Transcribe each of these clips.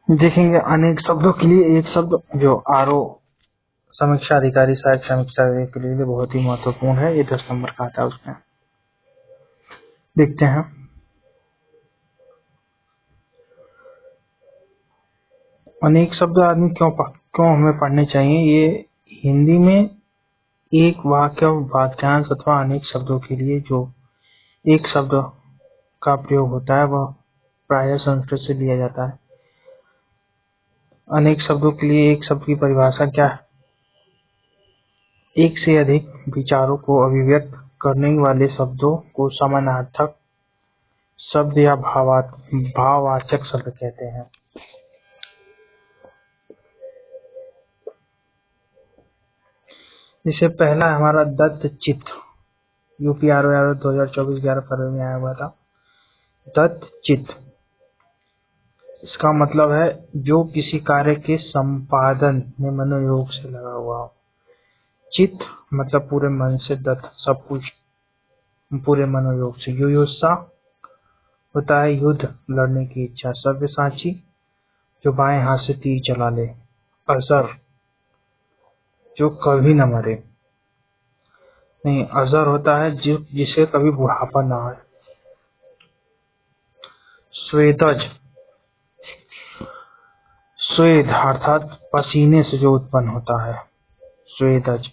देखेंगे अनेक शब्दों के लिए एक शब्द जो आरओ समीक्षा अधिकारी सहायक समीक्षा के लिए बहुत ही महत्वपूर्ण है। ये 10 नंबर का आता है। उसमें देखते हैं अनेक शब्द आदमी क्यों हमें पढ़ने चाहिए। ये हिंदी में एक वाक्य वाक्यांश अथवा अनेक शब्दों के लिए जो एक शब्द का प्रयोग होता है वह प्रायः संस्कृत से लिया जाता है। अनेक शब्दों के लिए एक शब्द की परिभाषा क्या है? एक से अधिक विचारों को अभिव्यक्त करने वाले शब्दों को समानार्थक शब्द या भाववाचक शब्द कहते हैं। इससे पहला हमारा दत्तचित्त यूपीआरओ 2024 11 फरवरी में आया हुआ था। दत्तचित्त इसका मतलब है जो किसी कार्य के संपादन में मनोयोग से लगा हुआ हो। चित्त मतलब पूरे मन से, दत्त सब कुछ पूरे मनोयोग से। युयुत्सा होता है युद्ध लड़ने की इच्छा। सव्यसाची जो बाएं हाथ से तीर चला ले। अजर जो कभी न मरे, नहीं अजर होता है जिसे कभी बुढ़ापा ना आए। स्वेदज स्वेद अर्थात पसीने से जो उत्पन्न होता है, स्वेदज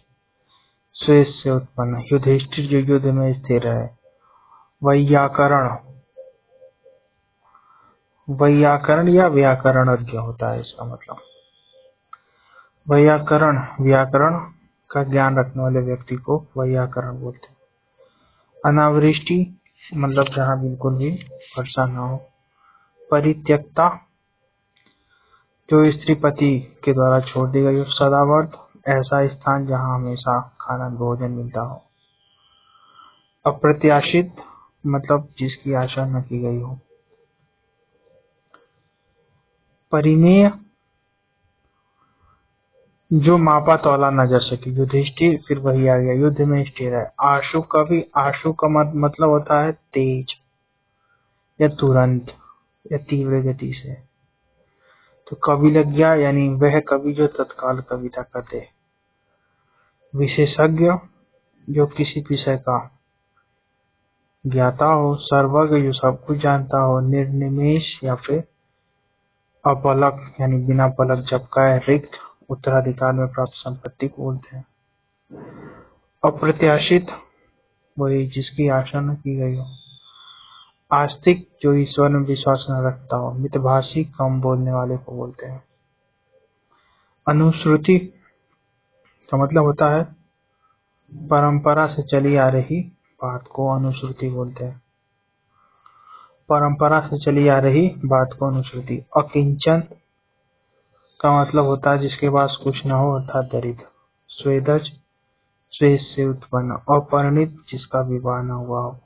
स्वेद से उत्पन्न। युधिष्ठिर जो युद्ध में स्थिर है। वैयाकरण या व्याकरणज्ञ होता है इसका मतलब। व्याकरण का ज्ञान रखने वाले व्यक्ति को वैयाकरण बोलते हैं। अनावृष्टि मतलब जहाँ बिल्कुल भी वर्षा न हो। परित्यक्ता जो स्त्री पति के द्वारा छोड़ दी गई हो। सदावर्त ऐसा स्थान जहाँ हमेशा खाना भोजन मिलता हो। अप्रत्याशित मतलब जिसकी आशा न की गई हो। परिमेय जो मापा तौला न जा सके। युधिष्ठिर फिर वही आ गया, युद्ध में स्थिर है। आशु का मतलब होता है तेज या तुरंत या तीव्र गति से। तो कवि लग गया यानी वह कवि जो तत्काल कविता कर दे। विशेषज्ञ जो किसी विषय का ज्ञाता हो। सर्वज्ञ जो सब कुछ जानता हो। निर्निमेष या फिर अपलक यानी बिना पलक झपकाए रिक्त उत्तराधिकार में प्राप्त संपत्ति को बोलते हैं। अप्रत्याशित वही जिसकी आशा न की गई हो। आस्तिक जो ईश्वर में विश्वास न रखता हो। मितभाषी कम बोलने वाले को बोलते हैं। अनुश्रुति का मतलब होता है परंपरा से चली आ रही बात को अनुश्रुति बोलते हैं। परंपरा से चली आ रही बात को अनुश्रुति। अकिंचन का मतलब होता है जिसके पास कुछ न हो अर्थात दरिद्र। स्वेदज स्वेद से उत्पन्न। अपरिणित जिसका विवाह न हुआ हो।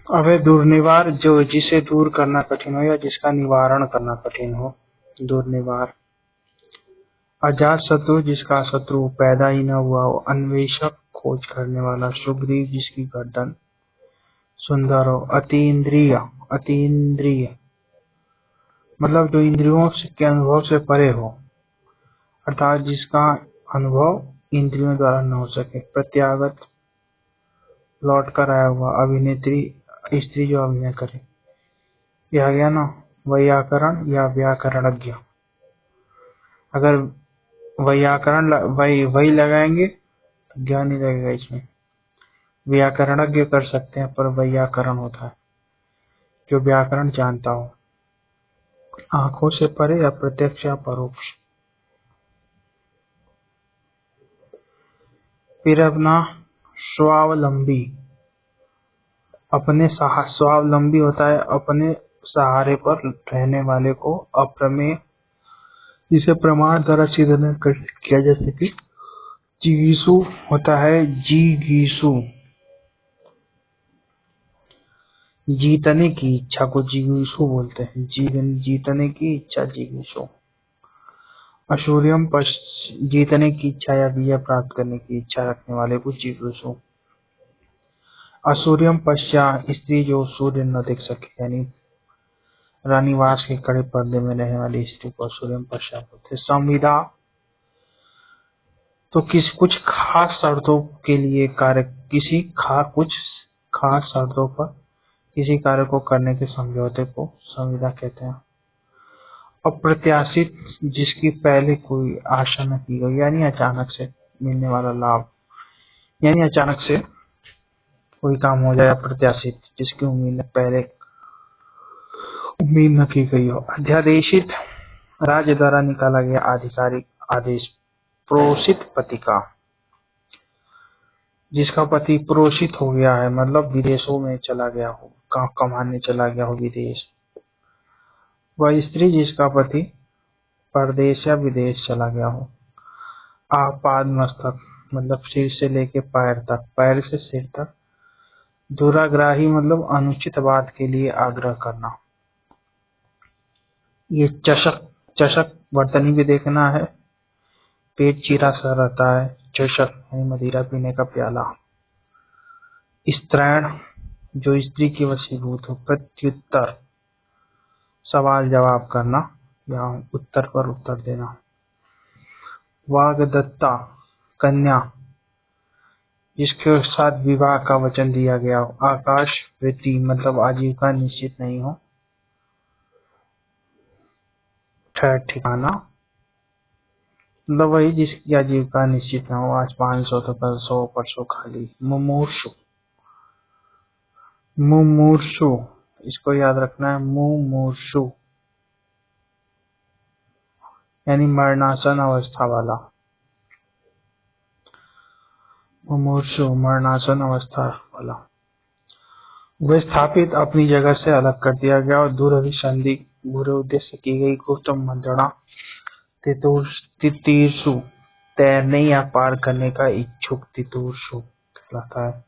अभय दुर्निवार जो जिसे दूर करना कठिन हो या जिसका निवारण करना कठिन हो। दुर्निवार। अजात शत्रु जिसका शत्रु पैदा ही न हुआ हो। अन्वेषक खोज करने वाला। सुग्रीव जिसकी गर्दन सुंदर हो। अतीन्द्रिय मतलब जो इंद्रियों के अनुभव से परे हो अर्थात जिसका अनुभव इंद्रियों द्वारा न हो सके। प्रत्यागत लौट कर आया हुआ। अभिनेत्री स्त्री जो अभिनय करे। यह आ गया ना वैयाकरण या व्याकरणज्ञ। अगर व्याकरण वही लगाएंगे तो ज्ञान नहीं लगेगा इसमें। व्याकरणज्ञ कर सकते हैं पर वैयाकरण होता है जो व्याकरण जानता हो। आंखों से परे या प्रत्यक्ष या परोक्ष। फिर अपना स्वावलंबी स्वावलंबी होता है अपने सहारे पर रहने वाले को। अप्रमेय जिसे प्रमाण द्वारा सिद्ध न किया जा सके। जिगीषु होता है जिगीषु जीतने की इच्छा को जिगीषु बोलते हैं। जीतने की इच्छा जिगीषु। अशूर्यम जीतने की इच्छा या विजय प्राप्त करने की इच्छा रखने वाले को जिगीषु। असूर्यम पश्चात स्त्री जो सूर्य न देख सके, यानी रानीवास के कड़े पर्दे में रहने वाली स्त्री को असूर्यम पश्चात बोलते। संविदा तो कुछ खास शर्तों के लिए कार्य, कुछ खास शर्तों पर किसी कार्य को करने के समझौते को संविदा कहते हैं। अप्रत्याशित जिसकी पहले कोई आशा न की गई, यानी अचानक से मिलने वाला लाभ, यानी अचानक से कोई काम हो जाए। अप्रत्याशित जिसकी पहले उम्मीद न की गई हो। अध्यादेशित राज्य द्वारा निकाला गया आधिकारिक आदेश। प्रोषित पति का, जिसका पति प्रोषित हो गया है, मतलब विदेशों में चला गया हो, कमाने चला गया हो विदेश। वह स्त्री जिसका पति परदेश या विदेश चला गया हो। आपाद मस्तक, मतलब सिर से लेके पैर तक, पैर से सिर तक। दुराग्राही मतलब अनुचित बात के लिए आग्रह करना। ये चषक बर्तनी भी देखना है। पेट चीरा सा रहता है। चषक यानी मदिरा पीने का प्याला। स्त्रैण जो स्त्री की वशीभूत हो। प्रत्युत्तर सवाल जवाब करना या उत्तर पर उत्तर देना। वाग्दत्ता कन्या जिसके साथ विवाह का वचन दिया गया हो। आकाश वृत्ति मतलब आजीविका निश्चित नहीं हो। ठहर ठिकाना मतलब वही जिसकी आजीविका निश्चित ना हो। आज 500 तो कल 100, परसों खाली। मुमूर्षु, मुमूर्षु इसको याद रखना है। मुमूर्षु यानी मरणासन अवस्था वाला। मुमूर्षु मरणासन अवस्था वाला। विस्थापित अपनी जगह से अलग कर दिया गया और दूर अभिसंधि बुरे उद्देश्य की गई गुप्त मंत्रणा। तितीर्षु तैरने या पार करने का इच्छुक तितुर्षु कहलाता है।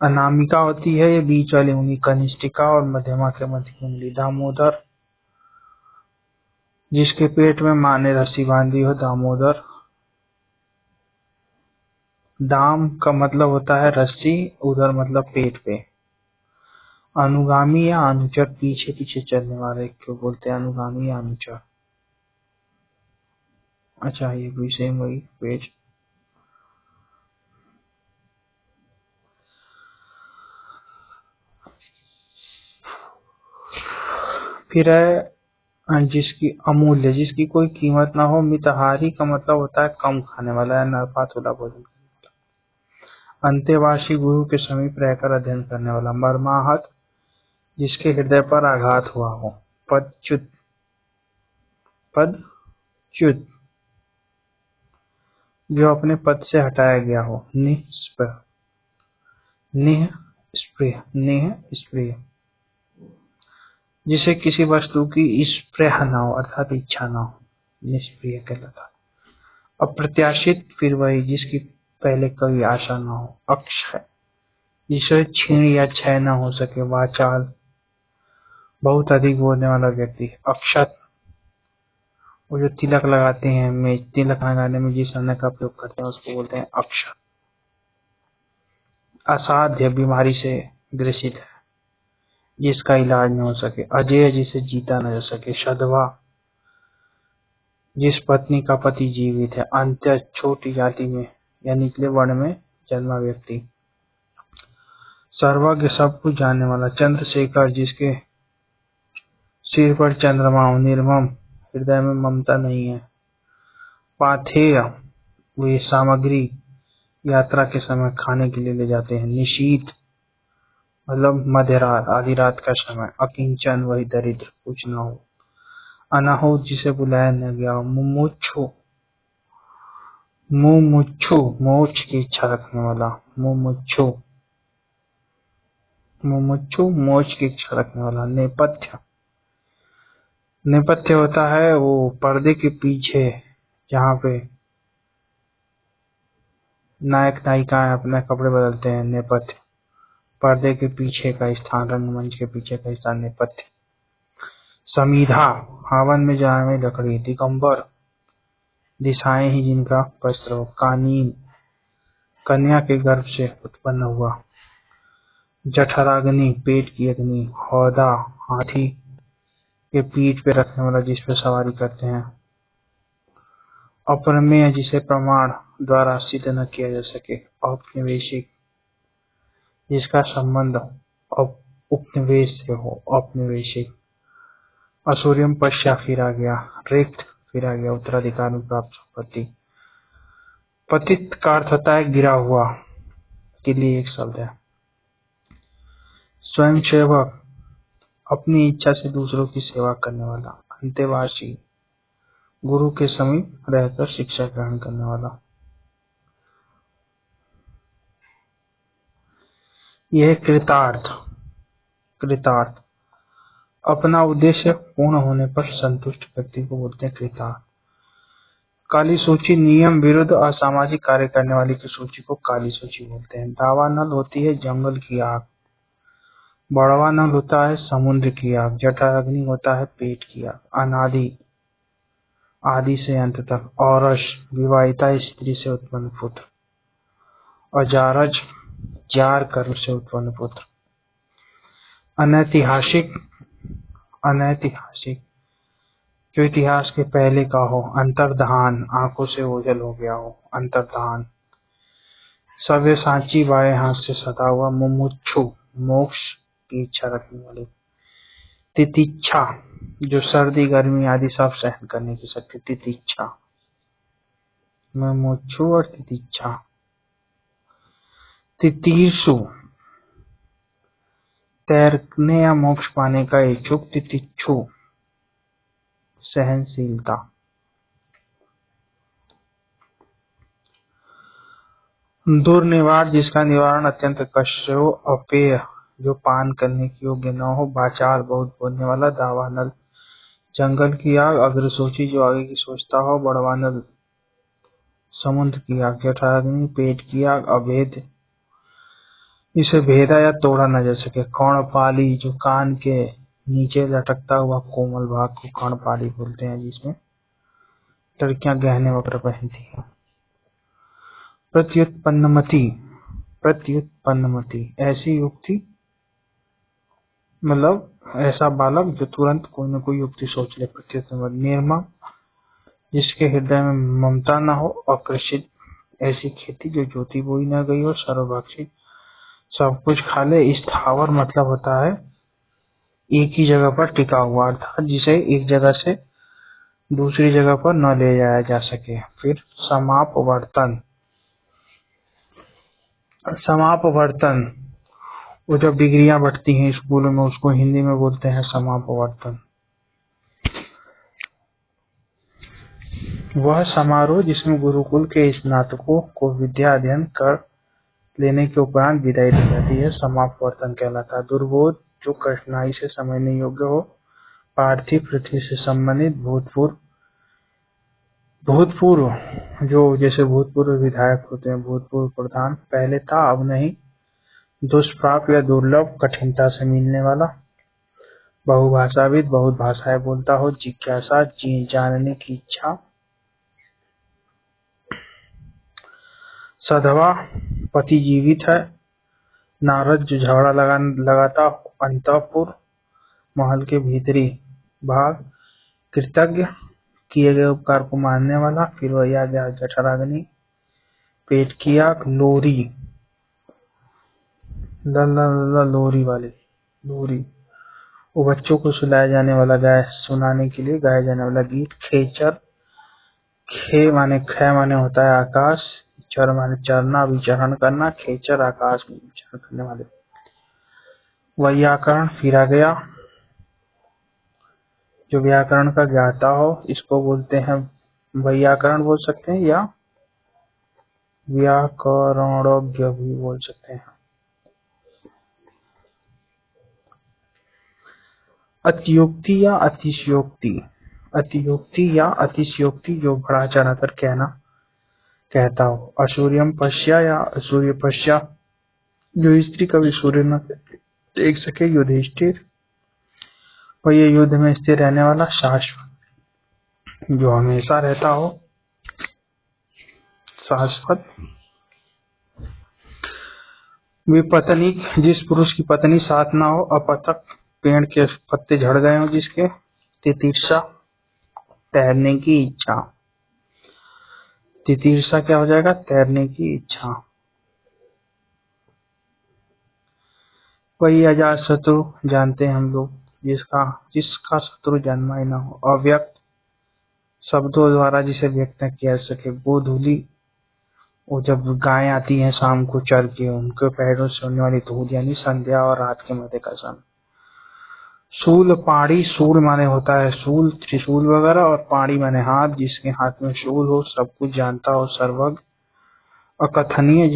अनामिका होती है ये बीच वाली उंगली। कनिष्ठिका और मध्यमा के मध्य की उंगली। दामोदर जिसके पेट में माँ ने रस्सी बांधी हो। दामोदर। दाम का मतलब होता है रस्सी, उधर मतलब पेट पे। अनुगामी या अनुचर पीछे पीछे चलने वाले क्यों बोलते हैं अनुगामी या अनुचर। अच्छा ये भी सेम वही पेज। फिर है जिसकी अमूल्य, जिसकी कोई कीमत ना हो। मितहारी का मतलब होता है कम खाने वाला या नरपातुला भोजन। अंतेवासी गुरु के समीप रहकर अध्ययन करने वाला। मर्माहत जिसके हृदय पर आघात हुआ हो। पदच्युत, पदच्युत जो अपने पद से हटाया गया हो। निस्पृह, निस्पृह, निस्पृह जिसे किसी वस्तु की स्पृह न हो अर्थात इच्छा न हो, निष्प्रिय कहलाता। अप्रत्याशित फिर वही जिसकी पहले कभी आशा न हो। अक्षय जिसे छीण या क्षय न हो सके। वाचाल बहुत अधिक बोलने वाला व्यक्ति। अक्षत वो जो तिलक लगाते हैं, में तिलक लगाने में जिस अन्न का प्रयोग करते हैं उसको बोलते हैं अक्षत। असाध्य बीमारी से ग्रसित है जिसका इलाज न हो सके। अजेय जिसे जीता न जा सके। सधवा जिस पत्नी का पति जीवित है। अंत्य छोटी जाति में या निचले वर्ण में जन्मा व्यक्ति। सर्वज्ञ सब कुछ जानने वाला। चंद्रशेखर जिसके सिर पर चंद्रमा हो। निर्मम हृदय में ममता नहीं है। पाथेय वे सामग्री यात्रा के समय खाने के लिए ले जाते हैं। निशीथ मतलब मध्य रात, आधी रात का समय। अकिंचन वही दरिद्र कुछ न हो। अनाहुत जिसे बुलाया न गया हो। मुमुक्षु, मुमुक्षु मोक्ष की इच्छा रखने वाला। मुमुक्षु, मुमुक्षु मोक्ष की इच्छा रखने वाला। नेपथ्य, नेपथ्य होता है वो पर्दे के पीछे जहाँ पे नायक नायिकाएं अपने कपड़े बदलते हैं। नेपथ्य पर्दे के पीछे का स्थान, रंगमंच के पीछे का स्थान नेपथ्य। समीधा हवन में जलाने में लकड़ी। दिगंबर दिशाएं ही जिनका वस्त्र हो। कानीन कन्या के गर्भ से उत्पन्न हुआ। जठराग्नि पेट की अग्नि। हौदा हाथी के पीठ पे रखने वाला जिस पे सवारी करते हैं। अप्रमेय जिसे प्रमाण द्वारा सिद्ध न किया जा सके। औपनिवेशिक जिसका संबंध उपनिवेश से हो। औपनिवेशिक। असूर्यम पश्चा फिरा गया। रिक्त फिरा गया उत्तराधिकार में प्राप्त संपत्ति। पतित का अर्थ होता है गिरा हुआ के लिए एक शब्द है। स्वयंसेवक अपनी इच्छा से दूसरों की सेवा करने वाला। अंतेवासी गुरु के समीप रहकर शिक्षा ग्रहण करने वाला। यह कृतार्थ। कृतार्थ अपना उद्देश्य पूर्ण होने पर संतुष्ट व्यक्ति को बोलते हैं कृतार्थ। काली सूची नियम विरुद्ध असामाजिक कार्य करने वाली की सूची को काली सूची बोलते हैं। दावानल होती है जंगल की आग। बड़वानल होता है समुद्र की आग। जठराग्नि होता है पेट की आग। अनादि आदि से अंत तक। औरस विवाहिता स्त्री से उत्पन्न पुत्र। अजारज जार कर्म से उत्पन्न पुत्र। अनैतिहासिक अनैतिहासिक जो इतिहास के पहले का हो। अंतर्धान आंखों से ओझल हो गया हो। अंतर्धान। सव्यसाची बाएं हाथ से सदा हुआ। मुमुक्षु मोक्ष की इच्छा रखने वाले। तितिक्षा जो सर्दी गर्मी आदि सब सहन करने की शक्ति। तितिक्षा। मुमुक्षु और तितिक्षा। तितीर्षु तैरने या मोक्ष पाने का इच्छुक। तितिक्षु सहनशीलता। दुर्निवार जिसका निवारण अत्यंत कष्ट हो। अपेय जो पान करने के योग्य न हो। वाचाल बहुत बोलने वाला। दावानल जंगल की आग। अग्रसूची जो आगे की सोचता हो। बड़वानल समुद्र की आग। जठराग्नि पेट की आग। अभेद इसे भेदा या तोड़ा न जा सके। कर्णपाली जो कान के नीचे लटकता हुआ कोमल भाग को कर्णपाली बोलते हैं जिसमें लड़कियां गहने वगैरह पहनती हैं। प्रत्युत्पन्नमति। प्रत्युत्पन्नमति ऐसी युक्ति मतलब ऐसा बालक जो तुरंत कोई न कोई युक्ति सोच ले। प्रत्युत्पन्नमति। निर्मम जिसके हृदय में ममता न हो। अकृषित ऐसी खेती जो जोती बोई न गई हो। सर्वभक्षी सब कुछ खा ले। स्थावर मतलब होता है एक ही जगह पर टिका हुआ अर्थात जिसे एक जगह से दूसरी जगह पर न ले जाया जा सके। फिर समापवर्तन। समापवर्तन वो जब डिग्रियां बढ़ती हैं स्कूलों में उसको हिंदी में बोलते हैं समापवर्तन। वह समारोह जिसमें गुरुकुल के स्नातकों को विद्या अध्ययन कर लेने के उपरांत विदाई दी जाती है समापवर्तन कहलाता है। दुर्बोध जो कठिनाई से समझने योग्य हो। पार्थिव पृथ्वी से संबंधित। भूतपूर्व जो जैसे भूतपूर्व विधायक होते हैं। भूतपूर्व प्रधान पहले था अब नहीं। दुष्प्राप्य या दुर्लभ कठिनता से मिलने वाला। बहुभाषाविद बहुत भाषाएं बोलता हो। जिज्ञासा जानने की इच्छा। सधवा पति जीवित है। नारद जो झगड़ा लगाता हो। अंतःपुर महल के भीतरी भाग। कृतज्ञ किए गए उपकार को मानने वाला। फिर वही आ गया जठराग्नि पेट की आग। लोरी लोरी वाले लोरी वो बच्चों को सुलाया जाने वाला गाय सुनाने के लिए गाया जाने वाला गीत। खेचर खे माने होता है आकाश। चर माने चरना विचरण करना। खेचर आकाश में विचरण करने वाले। वैयाकरण फिरा गया जो व्याकरण का ज्ञाता हो इसको बोलते हैं वैयाकरण बोल सकते हैं या व्याकरणज्ञ भी बोल सकते हैं। अतियोक्ति या अतिशयोक्ति। अतियोक्ति या अतिशयोक्ति जो बढ़ा चढ़ाकर कहता हो। असूर्यम पश्या या असूर्य पश्या जो स्त्री कभी सूर्य न देख सके। युधिष्ठिर और ये युद्ध में स्थिर रहने वाला। शाश्वत जो हमेशा रहता हो। शाश्वत विपत्निक, जिस पुरुष की पत्नी साथ न हो। अपतक, पेड़ के पत्ते झड़ गए हो जिसके। तितीर्षा, तैरने की इच्छा। तितीर्षा क्या हो जाएगा? तैरने की इच्छा। वही अजात शत्रु, जानते हैं हम लोग, जिसका शत्रु जन्मा ही न हो। अव्यक्त, शब्दों द्वारा जिसे व्यक्त न किया जा सके। गोधूली, वो जब गायें आती हैं शाम को चर के, उनके पैरों से होने वाली धूल, यानी संध्या और रात के मध्य का समय। शूल पाड़ी, शूल माने होता है शूल, त्रिशूल वगैरह, और पाड़ी माने हाथ, जिसके हाथ में शूल हो, सब कुछ जानता हो, सर्वज्ञ। अकथनीय,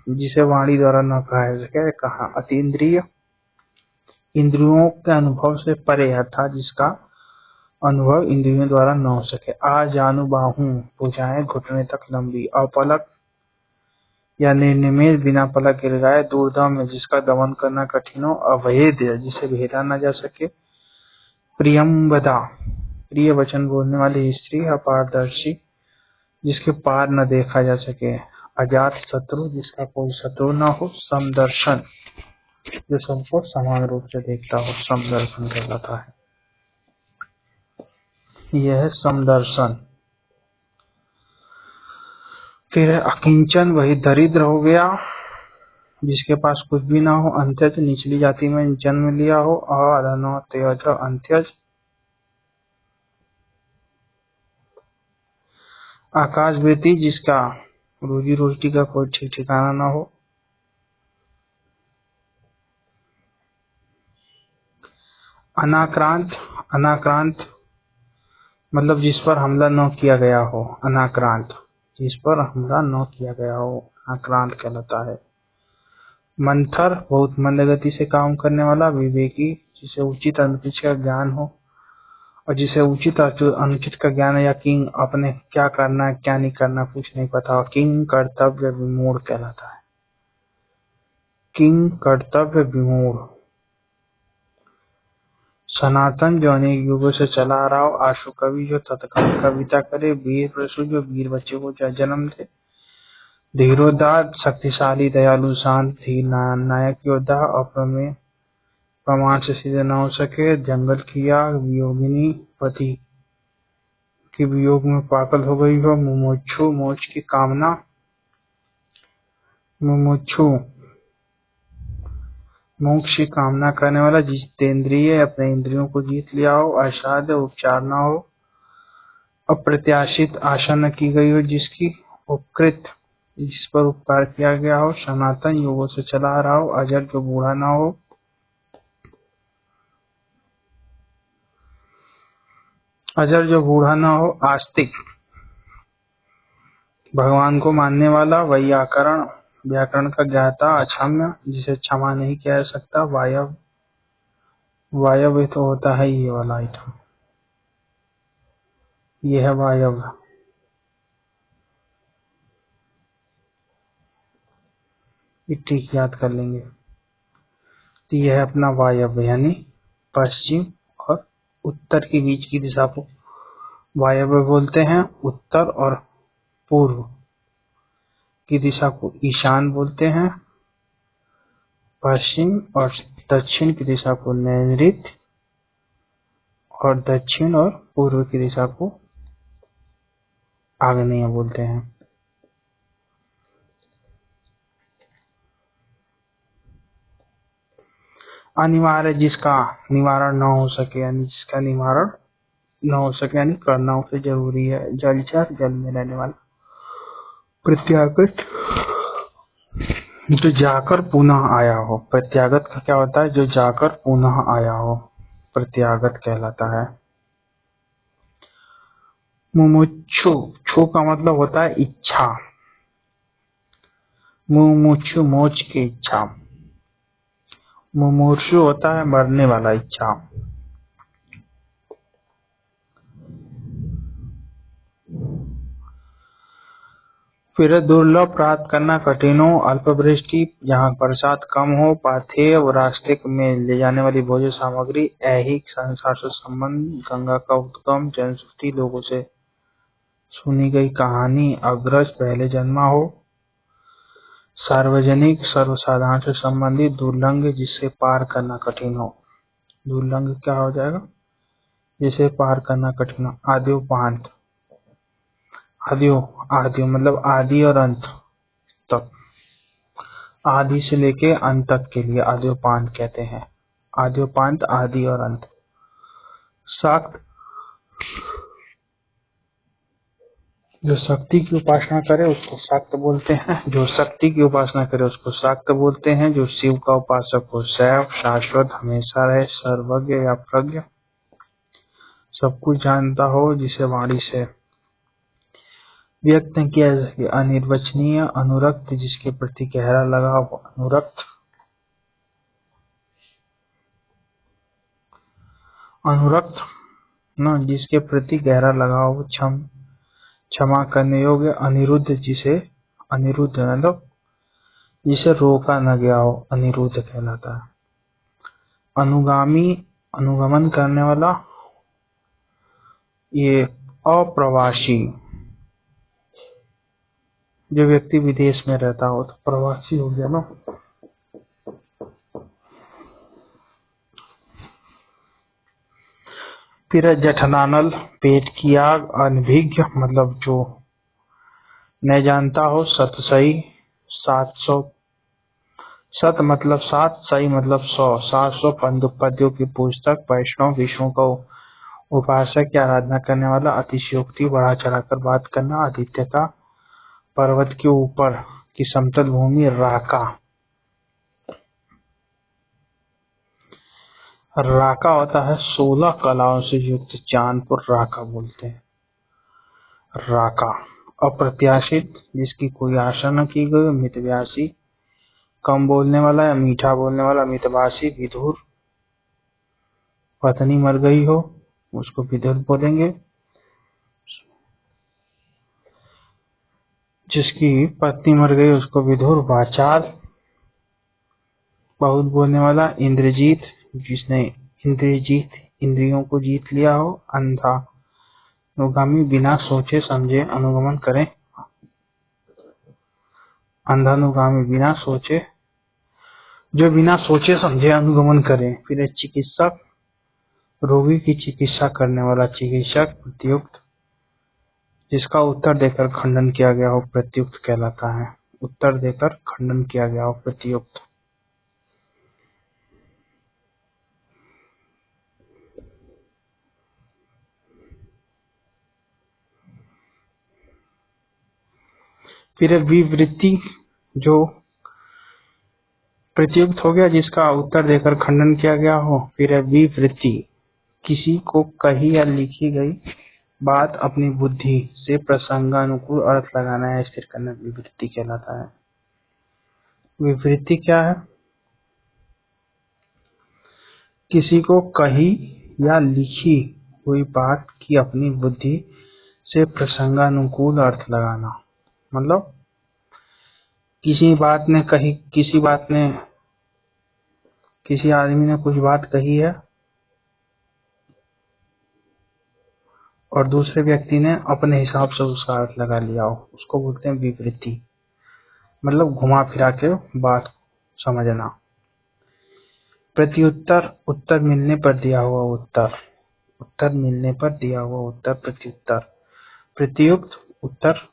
जिसे वाणी द्वारा न कहा जा सके, कहा। अतीन्द्रिय, इंद्रियों के अनुभव से परे, अर्थात जिसका अनुभव इंद्रियों द्वारा न हो सके। आजानुबाहु, भुजाएं घुटने तक लंबी। अपलक या निर्निमेष, बिना पलक गिर जाए। दूरदम, जिसका दमन करना कठिन हो। अभेद्य, जिसे भेदा न जा सके। प्रियंवदा, प्रिय वचन बोलने वाली स्त्री। अपारदर्शी, जिसके पार न देखा जा सके। अजात शत्रु, जिसका कोई शत्रु न हो। समदर्शन, जो सबको समान रूप से देखता हो, समदर्शन कहलाता है। यह है समदर्शन। फिर है अकिंचन, वही दरिद्र हो गया, जिसके पास कुछ भी ना हो। अंत्यज, निचली जाति में जन्म लिया हो। अधनो त्यज, अंत्यज। आकाशवेती, जिसका रोजी रोटी का कोई ठीक ठिकाना ना हो। अनाक्रांत, अनाक्रांत मतलब जिस पर हमला न किया गया हो। अनाक्रांत, जिस पर हमला न किया गया हो, अनाक्रांत कहलाता है। मंथर, बहुत मंद गति से काम करने वाला। विवेकी, जिसे उचित अनुचित का ज्ञान हो, और जिसे उचित अनुचित का ज्ञान है। या किंग, अपने क्या करना है क्या नहीं करना कुछ नहीं पता। किंग कर्तव्य विमूढ़ कहलाता है। किंग कर्तव्य विमूढ़। सनातन, जो अनेक युगों से चला आ रहा हो। आशु कवि, जो तत्काल कविता करे। वीर प्रसू, जो वीर बच्चे को जन्म दे। धीरोदात, शक्तिशाली दयालु शांत। धीर, नायक योद्धा। अप्रमेय, प्रमाण से सिद्ध न हो सके। जंगल की आग। वियोगिनी, पति के वियोग में पागल हो गई हो। मुमुक्षु, मोक्ष की कामना। मुमुक्षु, मोक्ष की कामना करने वाला। जितेंद्रिय, अपने इंद्रियों को जीत लिया हो। असाध्य, उपचार न हो। अप्रत्याशित, आशा न की गई हो जिसकी। उपकृत, जिस पर उपकार किया गया हो। सनातन, युगों से चला आ रहा हो। अजर, जो बूढ़ा ना हो। अजर, जो बूढ़ा ना हो। आस्तिक, भगवान को मानने वाला। वैयाकरण, व्याकरण का ज्ञाता। अक्षम्य, जिसे क्षमा नहीं किया जा सकता। वायव, वायव्य तो होता है ये वाला आइटम, ये है वायव। ये ठीक याद कर लेंगे। तो यह है अपना वायव्य, यानी पश्चिम और उत्तर के बीच की दिशा को वायव्य बोलते हैं। उत्तर और पूर्व की दिशा को ईशान बोलते हैं। पश्चिम और दक्षिण की दिशा को नैऋत्य, और दक्षिण और पूर्व की दिशा को आग्नेय बोलते हैं। अनिवार्य, जिसका निवारण न हो सके, यानी जिसका निवारण न हो सके, यानी करना उसे जरूरी है। जलचर, जल में रहने वाला। प्रत्यागत, जो जाकर पुनः आया हो। प्रत्यागत का क्या होता है? जो जाकर पुनः आया हो, प्रत्यागत कहलाता है। मुमुक्षु, छु का मतलब होता है इच्छा। मुमुक्षु, मोक्ष की इच्छा। मुमूर्षु होता है मरने वाला, इच्छा। फिर दुर्लभ, प्राप्त करना कठिन हो। अल्पवृष्टि, जहाँ बरसात कम हो। पाथेय, रास्ते में ले जाने वाली भोज्य सामग्री। ऐहिक, संसार से संबंध। गंगा का उद्गम, जनश्रुति, लोगों से सुनी गई कहानी। अग्रज, पहले जन्मा हो। सार्वजनिक सर्वसाधारण से संबंधित, दुर्लंघ जिसे पार करना कठिन हो। दुर्लंघ क्या हो जाएगा? जिसे पार करना कठिन हो। आद्योपांत, आदियो आदियो मतलब आदि और अंत तक, आदि से लेके अंत तक के लिए आद्योपांत कहते हैं। आद्योपांत, आदि और अंत। शाक्त, जो शक्ति की उपासना करे उसको शाक्त बोलते हैं। जो शक्ति की उपासना करे उसको शाक्त बोलते हैं। जो शिव का उपासक हो, सैव, शाश्वत, हमेशा रहे, सर्वज्ञ या प्रज्ञ, सब कुछ जानता हो, जिसे वाणी से व्यक्त किया जा सके। अनिर्वचनीय, अनुरक्त, जिसके प्रति गहरा लगाव हो। अनुरक्त, अनुरक्त न जिसके प्रति गहरा लगाव हो। क्षमा करने योग्य। अनिरुद्ध, जिसे अनिरुद्ध मतलब जिसे रोका न गया हो, अनिरुद्ध कहलाता है। अनुगामी, अनुगमन करने वाला। ये अप्रवासी, जो व्यक्ति विदेश में रहता हो तो प्रवासी हो गया ना। फिर जठरानल, पेट की आग। अनभिज्ञ मतलब जो न जानता हो। सतसई, 700, सत मतलब 7, सही मतलब 100, 700 पद्यों की पुस्तक। वैष्णव, विष्णु का उपासक या आराधना करने वाला। अतिशयोक्ति, बढ़ा चढ़ाकर बात करना। आदित्यता, पर्वत के ऊपर की समतल भूमि। राका, राका होता है 16 कलाओं से युक्त चांद को राका बोलते हैं। राका। अप्रत्याशित, जिसकी कोई आशा न की गई। मितव्यासी, कम बोलने वाला या मीठा बोलने वाला। मितभाषी, विधुर, पत्नी मर गई हो उसको विधुर बोलेंगे। जिसकी पत्नी मर गई उसको विधुर। वाचाल, बहुत बोलने वाला। इंद्रजीत, जिसने इंद्रियों को जीत लिया हो। अंधा, अनुगामी, बिना सोचे समझे अनुगमन करें। अंधानुगामी, बिना सोचे, जो बिना सोचे समझे अनुगमन करें। फिर चिकित्सक, रोगी की चिकित्सा करने वाला। चिकित्सक। प्रत्युक्त, जिसका उत्तर देकर खंडन किया गया हो, प्रत्युक्त कहलाता है। उत्तर देकर खंडन किया गया हो, प्रत्युक्त। फिर विवृत्ति, जो प्रत्युक्त हो गया, जिसका उत्तर देकर खंडन किया गया हो। फिर विवृत्ति, किसी को कही या लिखी गई बात अपनी बुद्धि से प्रसंगानुकूल अर्थ लगाना या स्थिर करना विवृत्ति कहलाता है। विवृत्ति क्या है? किसी को कही या लिखी हुई बात की अपनी बुद्धि से प्रसंगानुकूल अर्थ लगाना। मतलब किसी आदमी ने कुछ बात कही है और दूसरे व्यक्ति ने अपने हिसाब से उसका अर्थ लगा लिया हो, उसको बोलते हैं विवृत्ति। मतलब घुमा फिरा के बात समझना। प्रत्युत्तर, उत्तर मिलने पर दिया हुआ उत्तर। उत्तर मिलने पर दिया हुआ उत्तर प्रत्युत्तर। प्रत्युक्त, उत्तर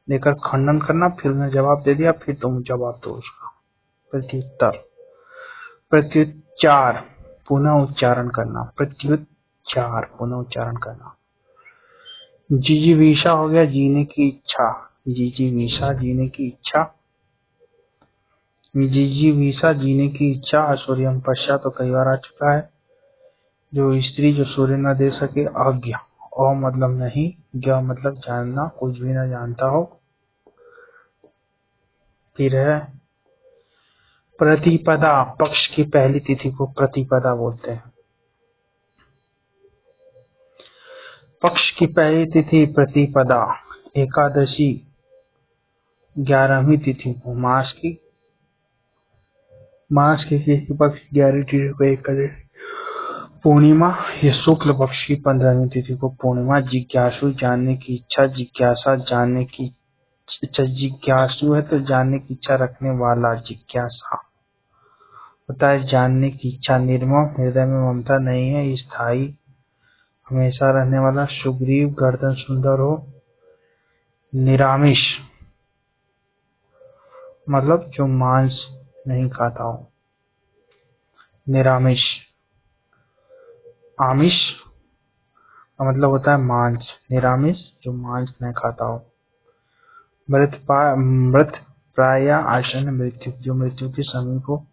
देकर खंडन करना, फिर उसने जवाब दे दिया फिर तुम जवाब दो उसका, प्रत्युत्तर। प्रत्युच्चार, पुनः उच्चारण करना। प्रत्युच्चार, पुनः उच्चारण करना। जिजीविषा हो गया जीने की इच्छा। जिजीविषा, जीने की इच्छा। जिजीविषा, जीने की इच्छा। असूर्यम पश्चात तो कई बार आ चुका है। जो स्त्री जो सूर्य न दे सके। अज्ञ, अ मतलब नहीं, ज्ञ मतलब जानना, कुछ भी न जानता हो। फिर है प्रतिपदा, पक्ष की पहली तिथि को प्रतिपदा बोलते हैं। पक्ष की पहली तिथि प्रतिपदा। एकादशी 11वीं तिथि को। मास की किसी पक्ष 11वीं तिथि को एकादशी। पूर्णिमा, ये शुक्ल पक्ष की 15वीं तिथि को पूर्णिमा। जिज्ञासु, जानने की इच्छा। जिज्ञासा, जानने की अच्छा, जिज्ञासु है तो जानने की इच्छा रखने वाला, जिज्ञासा होता है जानने की इच्छा। निर्मम, हृदय में ममता नहीं है। स्थायी, हमेशा रहने वाला। सुग्रीव, गर्दन सुंदर हो। निरामिष मतलब जो मांस नहीं खाता हो। निरामिष। आमिष का मतलब होता है मांस। निरामिष जो मांस नहीं खाता हो। मृत प्राय आसन मृत्यु, जो मृत्यु के समीप हो।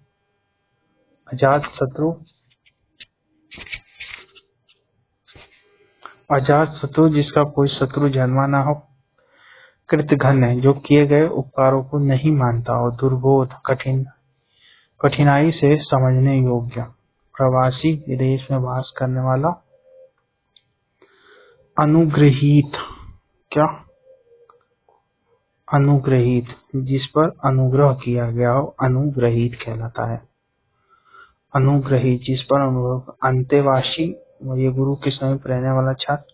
अजात शत्रु, अजात शत्रु जिसका कोई शत्रु जन्मा ना हो। कृतघ्न, जो किए गए उपकारों को नहीं मानता हो। दुर्बोध, कठिनाई से समझने योग्य। प्रवासी, विदेश में वास करने वाला। अनुग्रहीत, क्या? अनुग्रहीत, जिस पर अनुग्रह किया गया हो, अनुग्रहीत कहलाता है। अनुग्रहीत, जिस पर अनुग्रह। अंतेवासी, ये गुरु के समीप रहने वाला छात्र।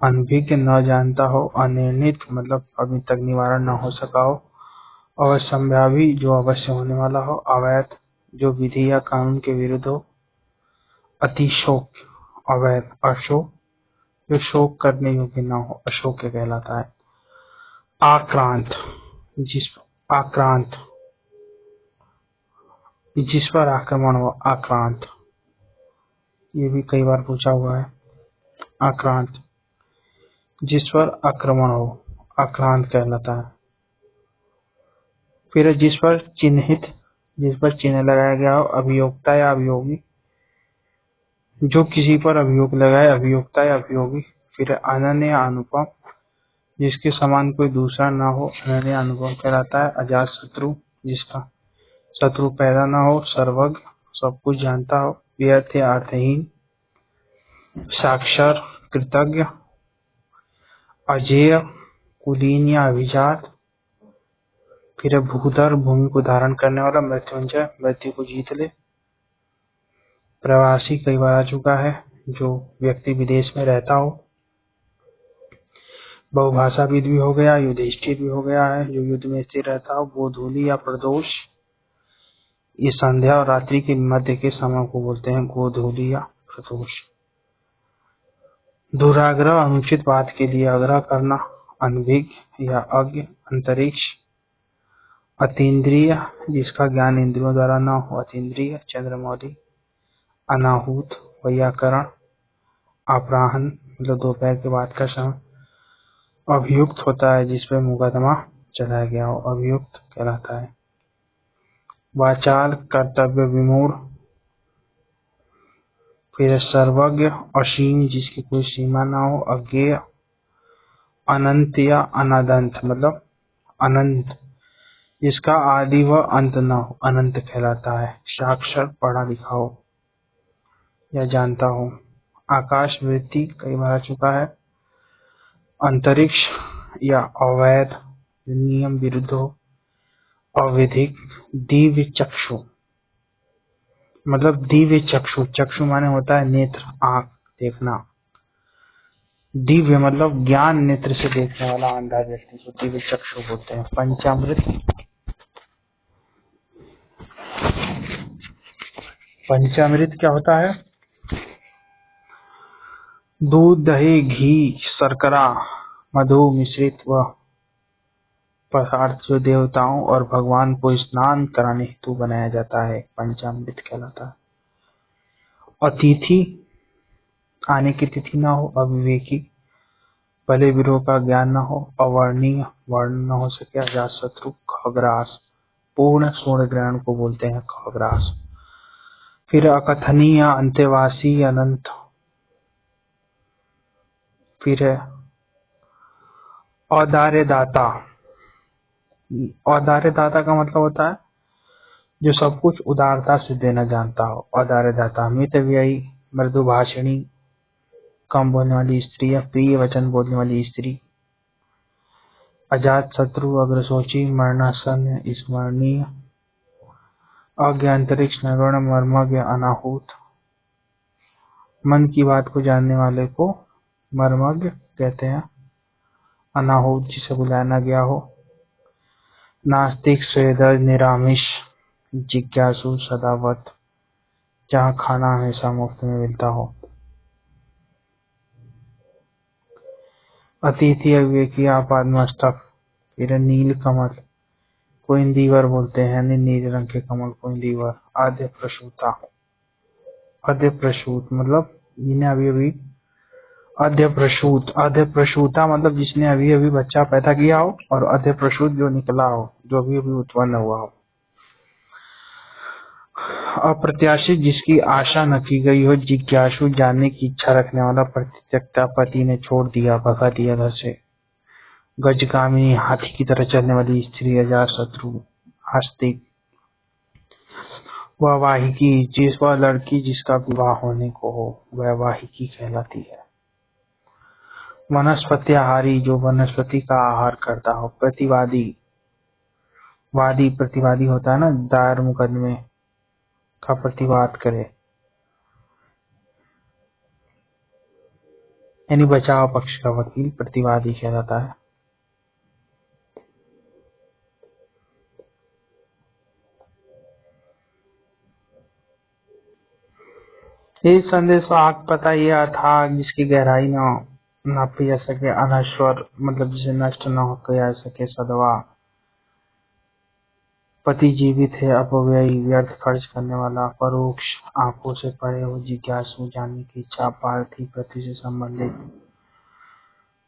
अनभिज्ञ, न जानता हो। अनिर्णित मतलब अभी तक निवारण न हो सका हो। अवश्यंभावी, जो अवश्य होने वाला हो। अवैध, जो विधि या कानून के विरुद्ध हो। अतिशोक, अवैध। अशोक, जो शोक करने योग्य न हो, अशोक्य कहलाता है। आक्रांत, आक्रांत, जिस पर आक्रमण हो। आक्रांत, ये भी कई बार पूछा हुआ है। आक्रांत, जिस पर आक्रमण हो, आक्रांत कहलाता है। फिर जिस पर चिन्हित, जिस पर चिन्ह लगाया गया हो। अभियोक्ता या अभियोगी, जो किसी पर अभियोग लगाए। अभियोक्ता या अभियोगी। फिर अनन्य या अनुपम, जिसके समान कोई दूसरा ना हो, अनन्य अनुपम कहलाता है। अजात शत्रु, जिसका शत्रु पैदा ना हो। सर्वज्ञ, सब कुछ जानता हो। व्यर्थ या अर्थहीन। साक्षर, कृतज्ञ। अजेय, कुलीन या अभिजात। फिर भूधर, भूमि को धारण करने वाला। मृत्युंजय, मृत्यु को जीत ले। प्रवासी, कई बार आ चुका है, जो व्यक्ति विदेश में रहता हो। बहुभाषाविद भी हो गया। युधिष्ठिर भी हो गया है, जो युद्ध में स्थिर रहता हो। गोधूली या प्रदोष, ये संध्या और रात्रि के मध्य के समय को बोलते हैं गोधूली या प्रदोष। दुराग्रह, अनुचित बात के लिए आग्रह करना। अनभिज्ञ या अज्ञ। अंतरिक्ष। अतीन्द्रिय, जिसका ज्ञान इंद्रियों द्वारा न हो। अतीन्द्रिय। चंद्रमौली। अनाहूत, वैयाकरण। अपराह्न मतलब दोपहर के बाद का समय। अभियुक्त होता है जिस पर मुकदमा चलाया गया हो, अभियुक्त कहलाता है। वाचाल, कर्तव्य विमूढ़। फिर सर्वज्ञ, असीम, जिसकी कोई सीमा ना हो। अज्ञेय। अनंत या अनादंत मतलब अनंत, जिसका आदि व अंत न हो, अनंत कहलाता है। साक्षर, पढ़ा लिखा हो या जानता हो। आकाश वृत्ति, कई बार आ चुका है। अंतरिक्ष या अवैध, नियम विरुद्ध हो। अविधिक। दिव्य चक्षु मतलब दिव्य चक्षु, चक्षु माने होता है नेत्र, आंख, देखना। दिव्य मतलब ज्ञान नेत्र से देखने वाला अंधा व्यक्ति को दिव्य चक्षु बोलते हैं। पंचामृत, पंचामृत क्या होता है? दूध, दही, घी, शर्करा, मधु मिश्रित व पदार्थ जो देवताओं और भगवान को स्नान कराने हेतु बनाया जाता है, पंचामृत कहलाता है। अतिथि, आने की तिथि न हो। अविवेकी, भले विरोह का ज्ञान न हो। अवर्णीय, वर्ण न हो सके। अजातशत्रु। खग्रास, पूर्ण सूर्य ग्रहण को बोलते हैं खग्रास। फिर अकथनीय, अंतेवासी, अनंत। फिर है औदार्य दाता। औदार्य दाता का मतलब होता है जो सब कुछ उदारता से देना जानता हो, औदार्य दाता। मितव्ययी, मृदुभाषिणी, कम बोलने वाली स्त्री या प्रिय वचन बोलने वाली स्त्री। अजात शत्रु, अग्रसोची, मरणासन्न, स्मरणीय। अज्ञ, अंतरिक्ष, नगण्य, मर्मज्ञ, अनाहूत। मन की बात को जानने वाले को मर्मज्ञ कहते हैं। अनाहूत जिसे बुलाया न गया हो, नास्तिक स्वेदर निरामिष, जिज्ञासु सदावत जहाँ खाना हमेशा मुफ्त में मिलता हो, अतिथि अविवेकी आपादमस्तक, फिर नील कमल को इंदिवर बोलते हैं, नीले रंग के कमल को इंदिवर, आद्य प्रसूता, आद्य प्रसूत मतलब जिन्हें अभी अभी आद्य प्रसूता मतलब जिसने अभी अभी बच्चा पैदा किया हो, और आद्य प्रसूत जो निकला हो, जो अभी अभी उत्पन्न हुआ हो। अप्रत्याशित जिसकी आशा न की गई हो, जिज्ञासु जानने की इच्छा रखने वाला, परित्यक्ता पति ने छोड़ दिया भगा दिया घर से, गजगामिनी हाथी की तरह चलने वाली स्त्री, अजात शत्रु, आस्तिक, वैवाहिकी जिस वह लड़की जिसका विवाह होने को हो, वैवाहिकी कहलाती है। वनस्पत्याहारी जो वनस्पति का आहार करता हो, प्रतिवादी, वादी प्रतिवादी होता है ना, दायर मुकदमे का प्रतिवाद करे, यानी बचाव पक्ष का वकील प्रतिवादी कहलाता है। इस संदेश वाहक पता यह था जिसकी गहराई न नापी जा सके, अनश्वर मतलब जिसे नष्ट न किया जा सके, सदवा पति जीवित है, अपव्ययी व्यर्थ खर्च करने वाला, परोक्ष आंखों से परे हो, जिज्ञासु जानने की इच्छा, पार्थिव प्रति से संबंधित,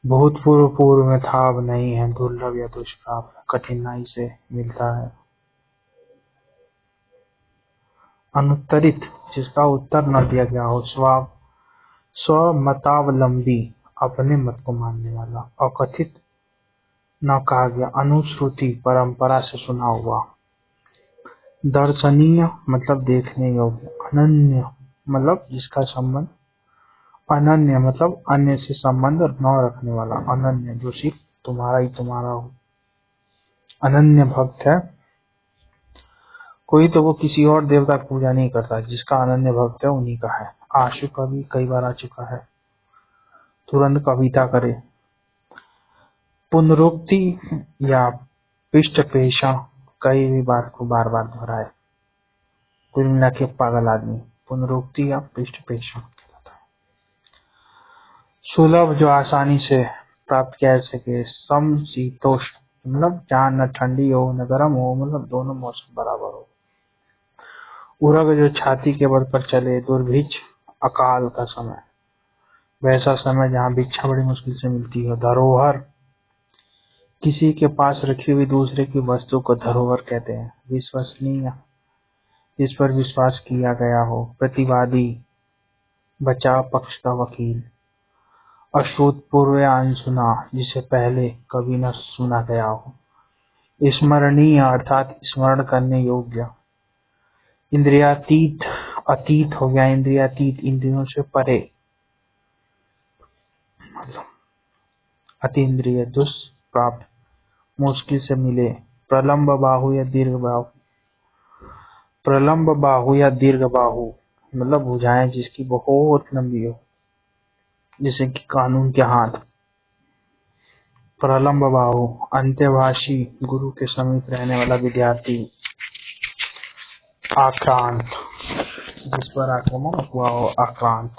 भूतपूर्व पूर्व में था अब नहीं है, दुर्लभ या दुष्प्राप्य कठिनाई से मिलता है, अनुत्तरित जिसका उत्तर न दिया गया हो, स्वमतावलंबी अपने मत को मानने वाला, अकथित न कहा गया, अनुश्रुति परंपरा से सुना हुआ, दर्शनीय मतलब देखने योग्य, अनन्य मतलब जिसका संबंध, अनन्य मतलब अन्य से संबंध न रखने वाला, अनन्य जो सिर्फ तुम्हारा ही तुम्हारा हो, अनन्य भक्त है कोई तो वो किसी और देवता की पूजा नहीं करता, जिसका अनन्य भक्त है उन्हीं का है। आशु कवि कई बार आ चुका है, तुरंत कविता करे, पुनरुक्ति या पृष्ठ पेशा कई भी बात को बार बार दोहराए, कुल मिला के पागल आदमी, पुनरुक्ति या पृष्ठ पेशा। सुलभ जो आसानी से प्राप्त किया जा सके, समशीतोष्ण मतलब जहाँ न ठंडी हो न गर्म हो, मतलब दोनों मौसम बराबर हो, उरग जो छाती के बल पर चले, दुर्भिक्ष अकाल का समय, वैसा समय जहाँ भिक्षा बड़ी मुश्किल से मिलती हो, धरोहर किसी के पास रखी हुई दूसरे की वस्तु को धरोहर कहते हैं, विश्वसनीय जिस पर विश्वास किया गया हो, प्रतिवादी बचाव पक्ष का वकील, अश्रुतपूर्व या अनसुना जिसे पहले कभी न सुना गया हो, स्मरणीय अर्थात स्मरण करने योग्य, इंद्रियातीत अतीत हो गया, इंद्रियातीत इंद्रियों से परे, अतीन्द्रिय दुष्प्राप्त मुश्किल से मिले, प्रलंब बाहु या दीर्घ बाहु, प्रलंब बाहु या दीर्घ बाहु मतलब भुजाएं जिसकी बहुत लंबी हो, जैसे कि कानून के हाथ, प्रलंब बाहु, अंत्यभाषी गुरु के समीप रहने वाला विद्यार्थी, आक्रांत जिस पर आक्रमण हुआ हो, आक्रांत,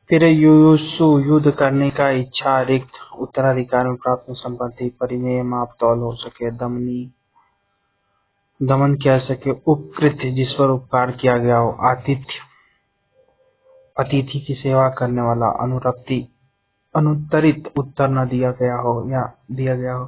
फिर युयुत्सु युद्ध करने का इच्छा, रिक्त उत्तराधिकार में प्राप्त संपत्ति, परिमेय माप तौल हो सके, दमनी दमन किया सके, उपकृत जिस पर उपकार किया गया हो, आतिथ्य अतिथि की सेवा करने वाला, अनुरक्ति अनुत्तरित उत्तर न दिया गया हो या दिया गया हो,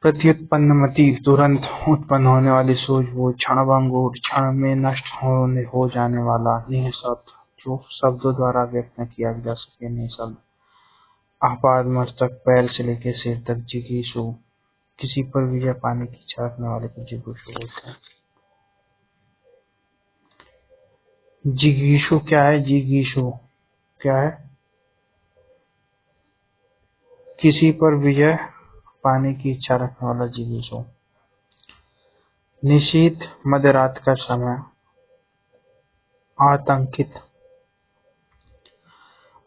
प्रत्युत्पन्नमति तुरंत उत्पन्न होने वाली सूझबूझ, क्षणभंगुर क्षण में नष्ट हो जाने वाला, निःशब्द जो शब्दों द्वारा व्यक्त न किया जा सके, निःशब्द, आपाद मस्तक पैर से लेकर सिर तक, जिगीषु किसी पर विजय पाने की इच्छा रखने वाले को जिगीषु बोलते हैं। जिगीषु क्या है? जिगीषु क्या है? किसी पर विजय पाने की इच्छा रखने वाला जिगीषु। निशीथ मध्यरात का समय। आतंकित,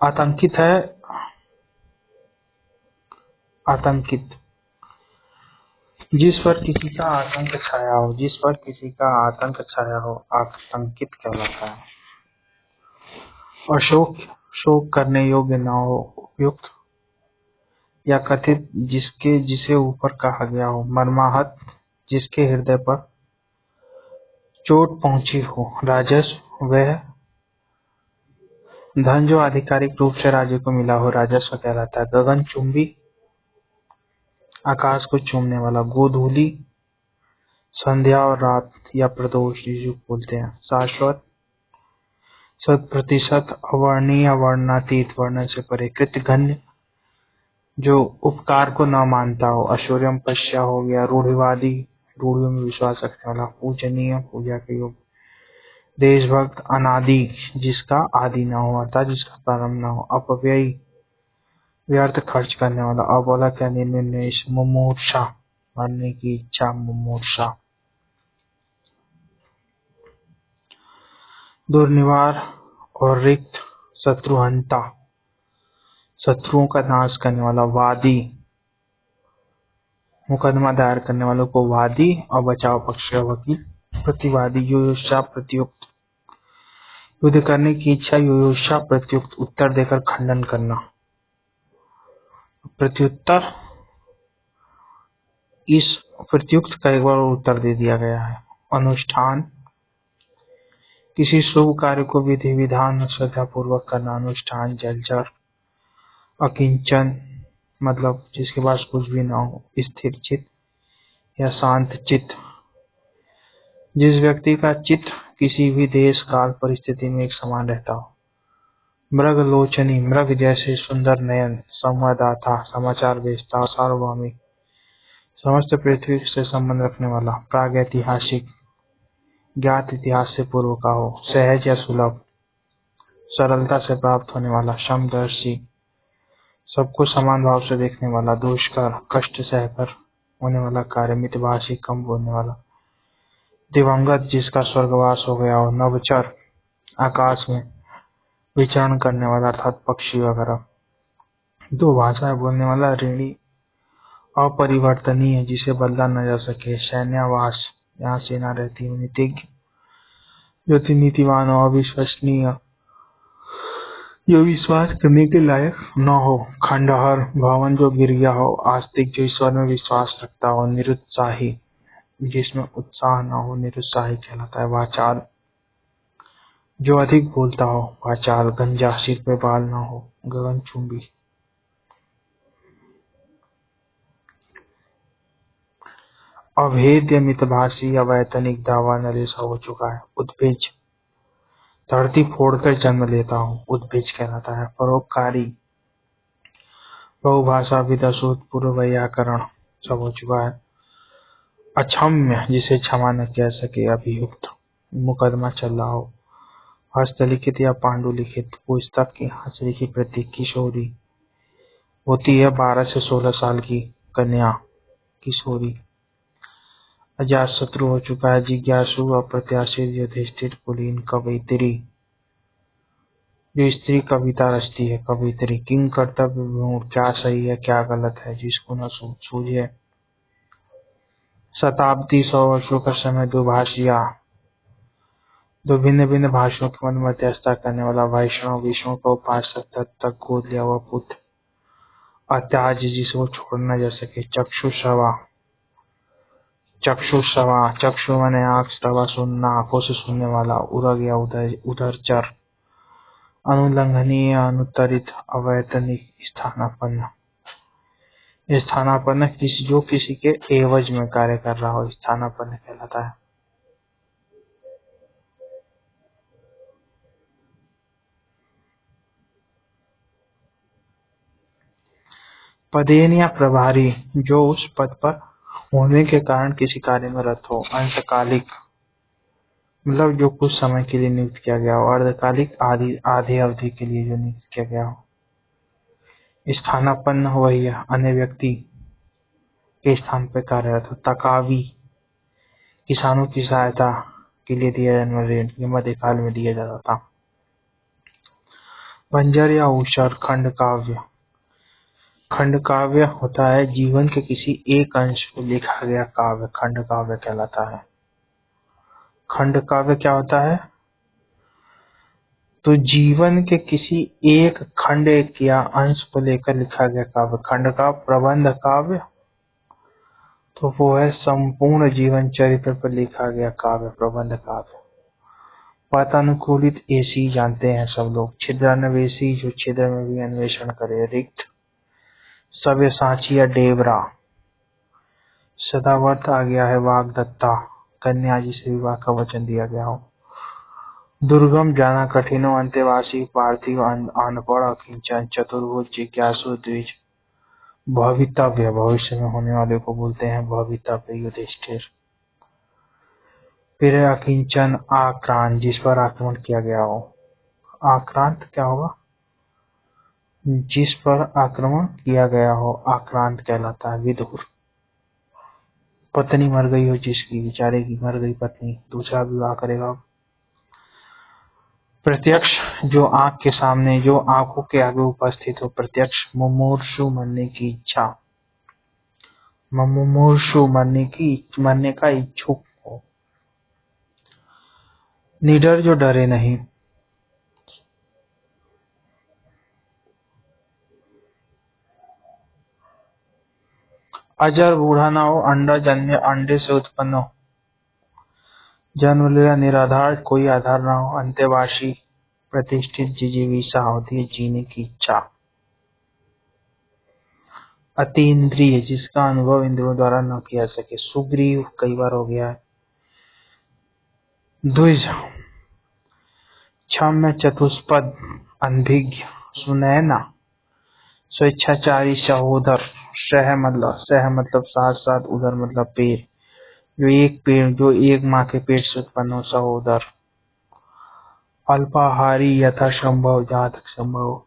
आतंकित है आतंकित, जिस पर किसी का आतंक छाया हो, जिस पर किसी का आतंक छाया हो आतंकित कहलाता है। अशोक, शोक करने योग्य न हो, उपयुक्त या कथित, जिसके जिसे ऊपर कहा गया हो। मर्माहत, जिसके हृदय पर चोट पहुंची हो। राजस्व, वह धन जो आधिकारिक रूप से राज्य को मिला हो राजस्व कहलाता है। गगनचुंबी, आकाश को चूमने वाला। गोधूली, संध्या और रात या प्रदोष जिसे बोलते हैं। शाश्वत, 100%। अवर्णीय, वर्णनातीत, वर्णन से परे। कृतघ्न, जो उपकार को न मानता हो। अशौर्यम, पश्या हो गया। रूढ़िवादी, रूढ़ियों में विश्वास रखने वाला। पूजनीय, पूजा के योग्य। देशभक्त, अनादि, जिसका आदि न हो अर्थात जिसका प्रारंभ न हो। अपव्ययी, व्यर्थ खर्च करने वाला। अबोला क्या निर्निमेष। मुमूर्षा, मरने की इच्छा, मुमूर्षा। दुर्निवार और रिक्त, शत्रुहंता, शत्रुओं का नाश करने वाला। वादी, मुकदमा दायर करने वालों को वादी और बचाव पक्ष का वकील। प्रतिवादी, युयुत्सा, प्रत्युक्त, युद्ध करने की इच्छा। युयुत्सा, प्रत्युक्त, उत्तर देकर खंडन करना। प्रत्युत्तर, इस प्रत्युक्त का एक बार और उत्तर दे दिया गया है। अनुष्ठान, किसी शुभ कार्य को विधि विधान और श्रद्धा पूर्वक करना। अनुष्ठान। जलचर, अकिंचन, मतलब जिसके पास कुछ भी ना हो। स्थिर चित्त या शांत चित्त, जिस व्यक्ति का चित्त किसी भी देश काल परिस्थिति में एक समान रहता हो। मृगलोचनी, मृग जैसे सुंदर नयन। संवाददाता, समाचार भेजता। सार्वभौमिक, समस्त पृथ्वी से संबंध रखने वाला। प्रागैतिहासिक, ज्ञात इतिहास से पूर्व का हो। सहज या सुलभ, सरलता से प्राप्त होने वाला। समदर्शी, सबको समान भाव से देखने वाला। दुष्कर, कष्ट सहकर होने वाला कार्य। मितभाषी, कम बोलने वाला। दिवंगत, जिसका स्वर्गवास हो गया हो। नभचर, आकाश में विचरण करने वाला अर्थात पक्षी वगैरह। दो भाषाएं बोलने वाला। ऋणी, अपरिवर्तनीय, जिसे बदला न जा सके। सैन्यावास, यहाँ सेना रहती है। नीतिज्ञ, जो कि नीतिवान हो। अविश्वसनीय, जो विश्वास करने के लायक न हो। खंडहर, भवन जो गिर गया हो। आस्तिक, जो ईश्वर में विश्वास रखता हो। निरुत्साही, जिसमें उत्साह न हो, निरुत्साही कहलाता है। वाचाल, जो अधिक बोलता हो। वाचाल। गंजा, सिर पे बाल न हो। गगनचुंबी। अभेद्य, मितभाषी, अवैतनिक, दावा नरेश हो चुका है। उद्भिज, धरती फोड़कर जन्म लेता हूँ, उद्भिज कहलाता है। परोपकारी, बहुभाषा, विदशोध, पूर्व व्याकरण, सब हो चुका है। अक्षम्य, जिसे क्षमा न किया सके। अभियुक्त, मुकदमा चल रहा हो। हस्तलिखित या पांडुलिखित, पुस्तक की हाथ से लिखी प्रति। किशोरी, होती है 12 से 16 साल की कन्या, किशोरी। अजातशत्रु हो चुका है। जिज्ञासु, अप्रत्याशित, युधिष्ठिर, कुलीन। कवयित्री, जो स्त्री कविता रचती है, कवयित्री। किंग कर्तव्य विमूढ़, क्या सही है क्या गलत है जिसको न सूझे। शताब्दी, 100 वर्षों का समय। दुभाषिया, दो भिन्न भिन्न भाषाओं के मध्य मध्यस्थता करने वाला। वैष्णव, विष्णु का उपासक, तक गोद लिया हुआ पुत्र। अत्याज, जिसे वो छोड़ न जा सके। चक्षुषवा, चक्षुषवा, चक्षु माने आंख, श्रवा सुनना, आंखों से सुनने वाला। उरग या उधरचर, अनुल्लंघनीय, अनुत्तरित, अवैतनिक, स्थानापन्न। स्थानापन्न, जो किसी के एवज में कार्य कर रहा हो, स्थानापन्न कहलाता है। पदेन या प्रभारी, जो उस पद पर होने के कारण किसी कार्य में रत हो। अंशकालिक, मतलब जो कुछ समय के लिए नियुक्त किया गया हो। अर्धकालिक, आधी अवधि के लिए जो नियुक्त किया गया हो। स्थानापन्न वही है, अन्य व्यक्ति के स्थान पर कार्यरत हो। तकावी, किसानों की सहायता के लिए दिया जाने वाला ऋण ये मध्यकाल में दिया जाता था। बंजर या ऊसर खंड काव्य। खंड काव्य होता है जीवन के किसी एक अंश को लिखा गया काव्य खंड काव्य कहलाता है। खंड काव्य क्या होता है? तो जीवन के किसी एक खंड या अंश को लेकर लिखा गया काव्य खंड का प्रबंध काव्य, तो वो है संपूर्ण जीवन चरित्र पर लिखा गया काव्य प्रबंध काव्य। वातानुकूलित एसी जानते हैं सब लोग, छिद्रान्वेषी जो छिद्र में भी अन्वेषण करे, रिक्त सव्यसाची या डेवरा, सदावर्त आ गया है वाग्दत्ता, कन्या जिसे विवाह का वचन दिया गया हो। दुर्गम जाना कठिनो, अंत्यवासी पार्थिव, अनपढ़ अकिंचन, चतुर्भुज जिज्ञासु द्विज, भवितव्य भविष्य में होने वाले को बोलते हैं भवितव्य युधिष्ठिर। फिर है अकिंचन आक्रांत, जिस पर आक्रमण किया गया हो। आक्रांत क्या होगा? जिस पर आक्रमण किया गया हो आक्रांत कहलाता है। विदुर, पत्नी मर गई हो जिसकी, बेचारे की मर गई पत्नी, दूसरा विवाह करेगा। प्रत्यक्ष, जो आंख के सामने, जो आंखों के आगे उपस्थित हो, प्रत्यक्ष। मुमूर्षु, मरने की इच्छा, मुमूर्षु मरने का इच्छुक हो। निडर, जो डरे नहीं। अजर, बूढ़ा ना हो। अंडा जन्मे, अंडे से उत्पन्न हो, जन्म लिया। निराधार, कोई आधार ना हो। अंत्यवासी, प्रतिष्ठित, जिजीविषा होती है जीने की इच्छा। अतीन्द्रिय, जिसका अनुभव इंद्रियों द्वारा न किया सके। सुग्रीव कई बार हो गया है। द्विज, क्षम्य, चतुष्पद, अनभिज्ञ, सुनैना, स्वेच्छाचारी, सहोदर। सह मतलब साथ साथ, उदर मतलब पेट, जो एक माँ के पेट से उत्पन्न हो, सहोदर। अल्पाहारी, यथासंभव, जहाँ तक संभव हो।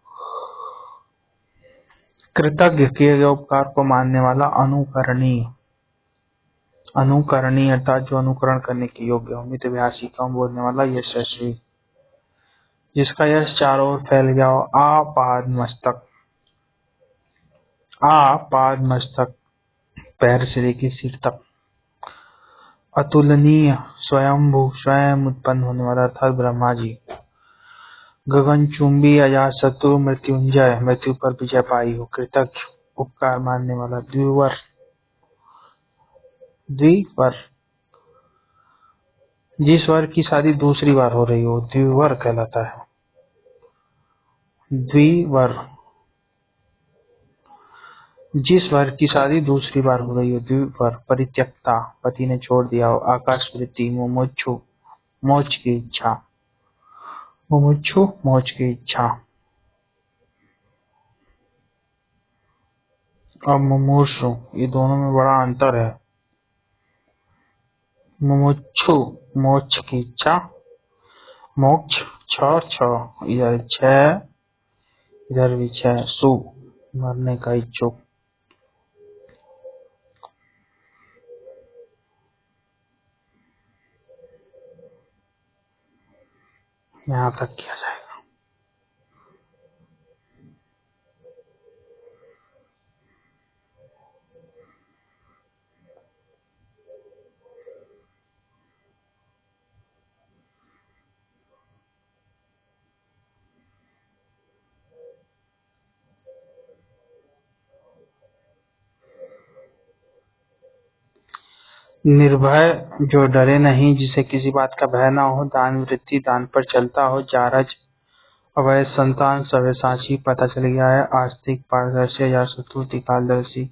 कृतज्ञ, किए गए उपकार को मानने वाला। अनुकरणीय अर्थात जो अनुकरण करने के योग्य हो। मितव्यासी, कम बोलने वाला। यशस्वी, जिसका यश चारों ओर फैल गया हो। आपाद मस्तक, पैर से लेकर सिर तक। अतुलनीय, स्वयंभू, स्वयं उत्पन्न होने वाला अर्थात ब्रह्मा जी। गगनचुंबी, अजातशत्रु, मृत्युंजय, मृत्यु पर विजय पाई हो। कृतज्ञ, उपकार मानने वाला। द्विवर, जिस वर की शादी दूसरी बार हो रही हो द्विवर कहलाता है। द्विवर, जिस वर की शादी दूसरी बार हो रही हो द्विवर। परित्यक्ता, पति ने छोड़ दिया हो। आकाशवृत्ति, मुमुक्षु, मोक्ष की इच्छा। मुमुक्षु, मोक्ष की इच्छा। और मुमूर्षु, ये दोनों में बड़ा अंतर है। मुमुक्षु, मोक्ष की इच्छा। मोक्ष, छ, इधर 6, इधर भी 6। सु, मरने का इच्छुक। यहाँ तक किया जाएगा। निर्भय, जो डरे नहीं, जिसे किसी बात का भय न हो। दान वृत्ति, दान पर चलता हो। जारज, अवैध संतान। सव्यसाची, पता चल गया है। आस्तिक, पारदर्शी, या शत्रुति कालदर्शी।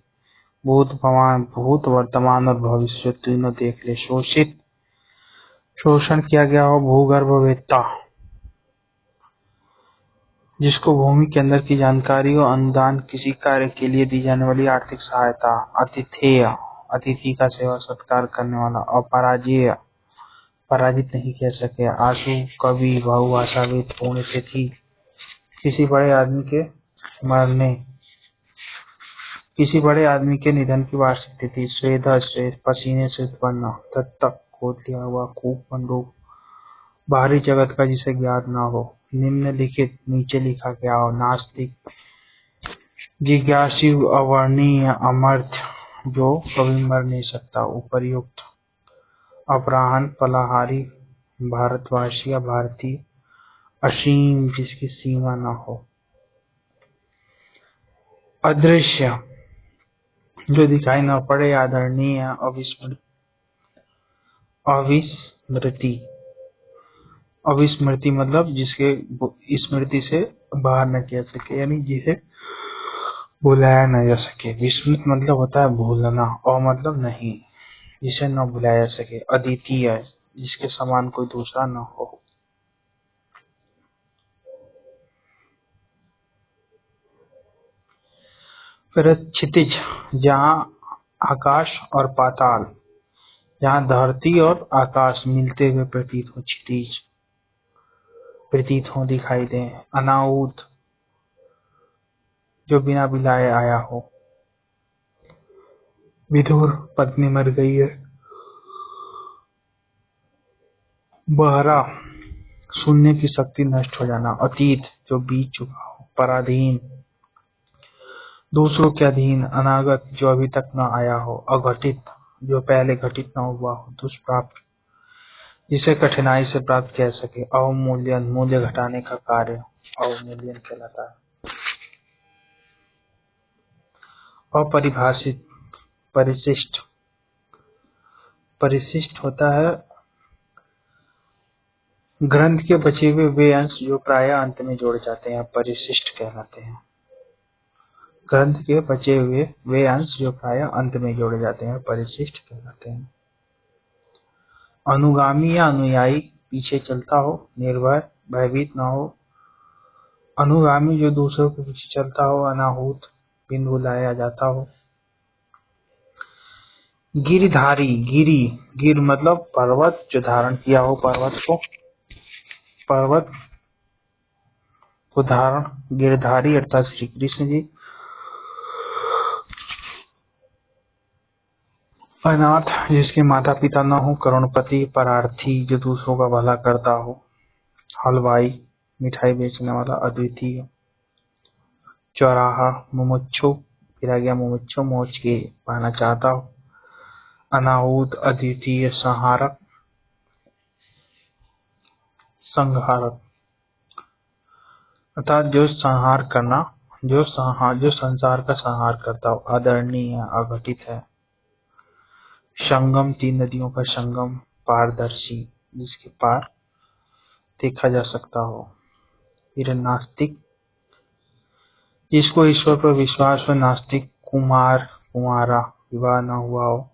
भूत वर्तमान और भविष्य तीनों देख ले। शोषित, शोषण किया गया हो। भूगर्भवेत्ता, जिसको भूमि के अंदर की जानकारी हो। अनुदान, किसी कार्य के लिए दी जाने वाली आर्थिक सहायता। अतिथेय, अतिथि का सेवा सत्कार करने वाला। अपराजेय, पराजित नहीं कह सके। आशु, कवि, बहु आशाविद। पुण्यतिथि, किसी बड़े आदमी के निधन की वार्षिक तिथि। स्वेद, पसीने से उत्पन्न। तत्तक, खोद लिया हुआ कूप मंडूक, बाहरी जगत का जिसे ज्ञात न हो। निम्नलिखित नीचे लिखा गया हो। नास्तिक, जिज्ञासु, अवर्णीय, अमर्त्य, जो कभी मर नहीं सकता। उपर्युक्त, अपराह्न, फलाहारी, भारतवासी या भारतीय। असीम, जिसकी सीमा न हो। अदृश्य, जो दिखाई न पड़े। आदरणीय, अविस्मृति, अविस्मृति मतलब जिसके स्मृति से बाहर न किया सके, यानी जिसे भुलाया न जा सके। विस्मृत मतलब होता है भूलना, और मतलब नहीं, जिसे न भुलाया जा सके। अद्वितीय, जिसके समान कोई दूसरा न हो। फिर क्षितिज, जहाँ आकाश और पाताल, जहाँ धरती और आकाश मिलते हुए प्रतीत हो, क्षितिज प्रतीत हो, दिखाई दे। अनाहूत, जो बिना बुलाए आया हो। विधुर, पत्नी मर गई है। बहरा, सुनने की शक्ति नष्ट हो जाना। अतीत, जो बीत चुका हो। पराधीन, दूसरों के अधीन। अनागत, जो अभी तक न आया हो। अघटित, जो पहले घटित न हुआ हो। दुष्प्राप्त, जिसे कठिनाई से प्राप्त किया जा सके। अवमूल्यन, मूल्य घटाने का कार्य अवमूल्यन कहलाता है। अपरिभाषित, परिशिष्ट, परिशिष्ट होता है ग्रंथ के बचे हुए वे अंश जो प्रायः अंत में जोड़े जाते हैं, परिशिष्ट कहलाते हैं। ग्रंथ के बचे हुए वे अंश जो प्रायः अंत में जोड़े जाते हैं, परिशिष्ट कहलाते हैं। अनुगामी या अनुयायी, पीछे चलता हो। निर्भय, भयभीत न हो। अनुगामी, जो दूसरों के पीछे चलता हो। अनाहूत, बिन बुलाया जाता हो। गिरधारी, गिरी, गिर मतलब पर्वत, जो धारण किया हो पर्वत को धारण। गिरधारी अर्थात श्री कृष्ण जी। अनाथ, जिसके माता पिता न हो। करोड़पति, परार्थी, जो दूसरों का भला करता हो। हलवाई, मिठाई बेचने वाला। अद्वितीय, चौराहा, मुमुक्षु, फिर आ गया मुमुक्षु, मोक्ष के पाना चाहता हो। अनाहूत, अद्वितीय, संहारक, संहारक अर्थात जो संहार करना, जो संसार का संहार करता हो। आदरणीय, अघटित है। संगम, तीन नदियों का संगम। पारदर्शी, जिसके पार देखा जा सकता हो। फिर नास्तिक, जिसको ईश्वर पर विश्वास हो। नास्तिक, कुमार, कुमारा, विवाह न हुआ हो।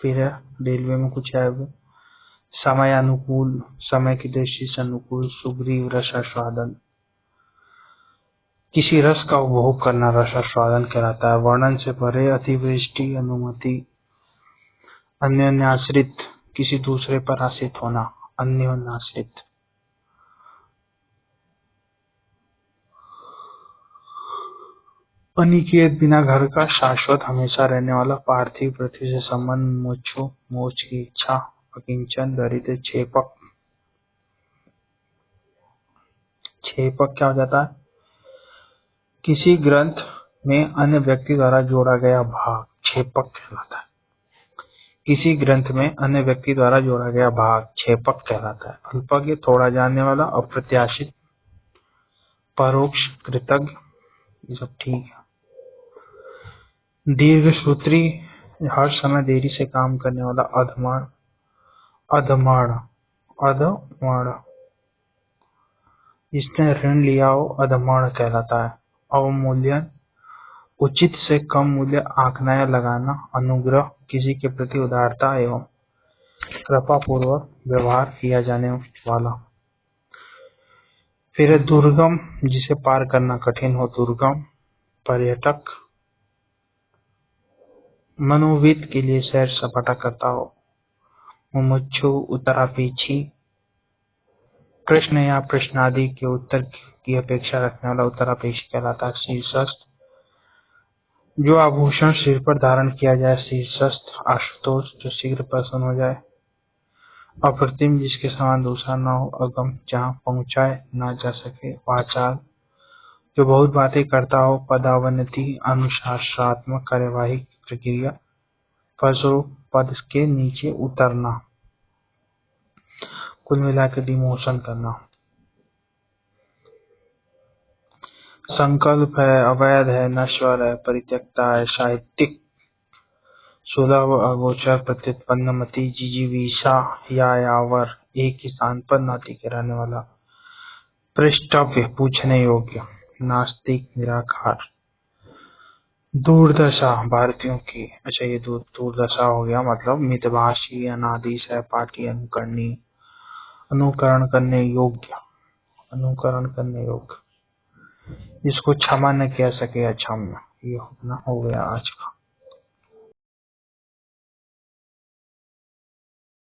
फिर रेलवे में कुछ है वो। समय अनुकूल, समय की दृष्टि से अनुकूल। सुग्रीव, रसास्वादन, किसी रस का उपभोग करना रसास्वादन कहलाता है। वर्णन से परे, अतिवृष्टि, अनुमति। अन्योन्याश्रित, किसी दूसरे पर आश्रित होना। अन्योन्याश्रित। अनिकेत, बिना घर का, शाश्वत, हमेशा रहने वाला। पार्थिव, पृथ्वी से संबंध। मोक्षु, मोक्ष की इच्छा। अकिंचन, दरिद्र। छेपक, छेपक क्या हो जाता है? किसी ग्रंथ में अन्य व्यक्ति द्वारा जोड़ा गया भाग छेपक कहलाता है। किसी ग्रंथ में अन्य व्यक्ति द्वारा जोड़ा गया भाग छेपक कहलाता है। अल्पज्ञ, थोड़ा जानने वाला। अप्रत्याशित, परोक्ष, कृतज्ञ, ये सब ठीक है। दीर्घसूत्री, हर समय देरी से काम करने वाला। अधमण, अधमण, अधमण, जिसने ऋण लिया हो अधमण कहलाता है। अवमूल्यन, उचित से कम मूल्य आंकना या लगाना। अनुग्रह, किसी के प्रति उदारता एवं कृपा पूर्वक व्यवहार किया जाने वाला। फिर दुर्गम, जिसे पार करना कठिन हो। दुर्गम, पर्यटक, मनोविद के लिए सैर सपाटा करता हो। मुमुक्षु, उत्तरापेक्षी, प्रश्न या प्रश्नादि के उत्तर की अपेक्षा रखने वाला उत्तरापेक्षी कहलाता है। शीर्षस्थ, जो आभूषण सिर पर धारण किया जाए, शीर्षस्थ। आशुतोष, जो शीघ्र प्रसन्न हो जाए। अप्रतिम, जिसके समान दूसरा न हो। अगम, जहाँ पहुँचाए ना जा सके। वाचाल, जो बहुत बातें करता हो। पदावनति, अनुशासनात्मक कार्यवाही प्रक्रिया। फलस्वरूप, पद के नीचे उतरना। कुल मिलाकर डिमोशन करना। संकल्प है, अवैध है, नश्वर है, परित्यक्ता है। साहित्यिक, सुलभ, अगोचर, प्रत्युत्पन्न, मति, जिजीविषा, यायावर, एक ही स्थान पर न टिके रहने वाला। पृष्ठव्य, पूछने योग्य। नास्तिक, निराकार। दुर्दशा, भारतीयों की, अच्छा ये दुर्दशा हो गया, मतलब मितभाषी, अनादि, सहपाठी, अनुकरणीय। अनुकरण करने योग्य, अनुकरण करने योग्य, जिसको क्षमा न कह सके अक्षम्य। ये हो गया आज का।